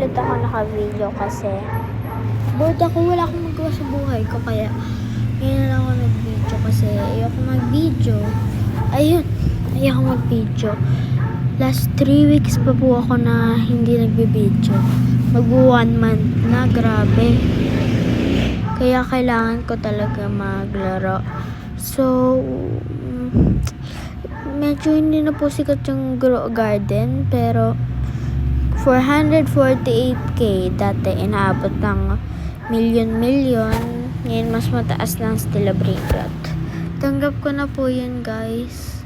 bakit ako naka-video kasi bored ako, wala akong magawa sa buhay ko, kaya ngayon lang ako nag-video kasi ayoko mag-video. Ayoko mag-video. Last 3 weeks pa po ako na hindi nagbe-video. Mag-1 month na, grabe. Kaya kailangan ko talaga maglaro. So, medyo hindi na po sikat yung Grow Garden, pero 448k dati inaabot ng million. Ngayon mas mataas lang Stella Brainrot. Tanggap ko na po yun, guys.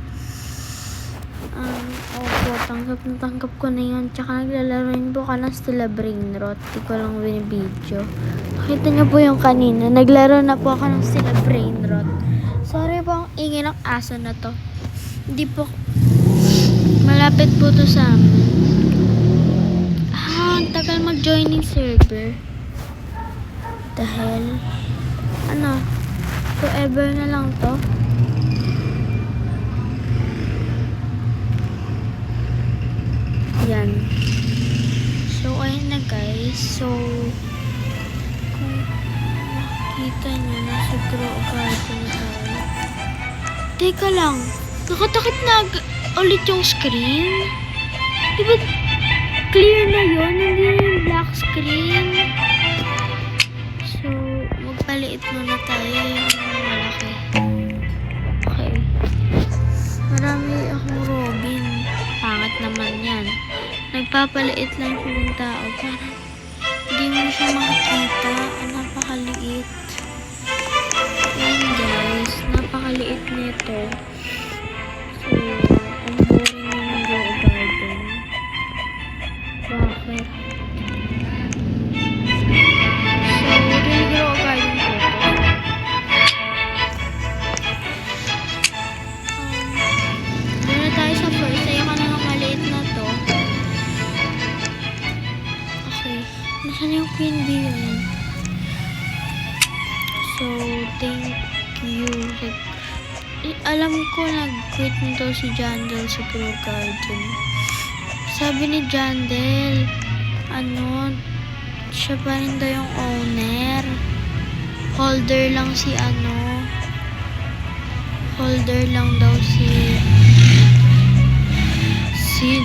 Opo, tanggap ko na yun. Tsaka naglalaro rin po ka ng Stella Brainrot. Di ko lang binibidyo. Nakita niyo po yung kanina. Naglaro na po ako ng Stella Brainrot. Sorry po ang ingay ng aso na to. Hindi po. Malapit po to sa amin. Ang tagal mag-joining server. Dahil forever na lang to. Yan. So, ayun na, guys. So, kung makikita nyo, nasa Grow Garden tayo. Teka lang. Nakatakip na ulit yung screen. Diba clear na yun? Hindi na yung black screen. So, magpaliit muna tayo yung malaki. Okay. Marami akong Robin. Pangat naman yan. Nagpapaliit lang siya ng tao. Parang hindi mo siya makikita. Napakaliit. Ayan, guys. Napakaliit nito. So, ang boring na ng Grow Garden. Bakit? So, yung Grow Garden po ito. Doon na tayo sa first. Ayoko na ng maliit na to. Okay. Nasaan yung Queen Bee yun? So, thank you. Alam ko nag-quit nito si Jandel sa Grow Garden. Sabi ni Jandel, siya pa rin daw yung owner. Holder lang daw si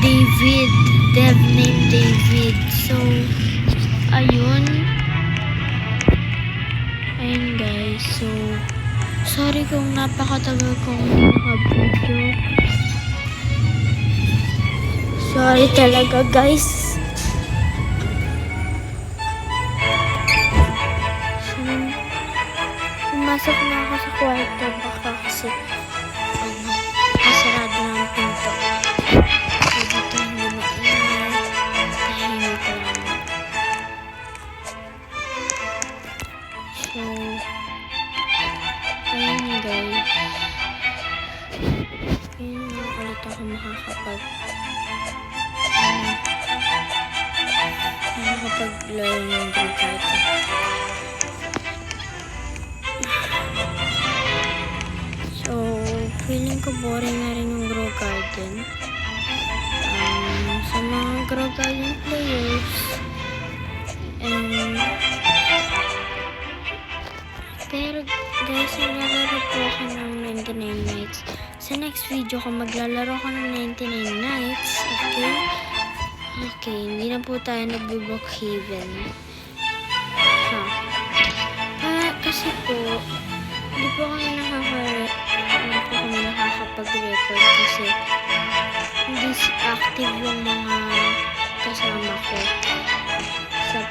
David. Dev name David. So, ayun, guys. So, sorry kung napakatagal kong naka-video. Sorry talaga, guys. So, pumasok na ako sa kwarto. Baka kasi kasarado na ang pinto. So, dito hindi maingay. Tahimik lang. So, ayun, guys. Ayun na ulit ako makakapaglaro ng Grow Garden. So, feeling ko boring na rin yung Grow Garden. Sa mga Grow Garden players, pero guys, naglalaro po ako ng 99 nights. Sa next video ko, maglalaro ko ng 99 nights. Okay, hindi na po tayo nag-Brookhaven. Kasi po, hindi po kami nakakapag-record kasi hindi active yung mga kasama ko sa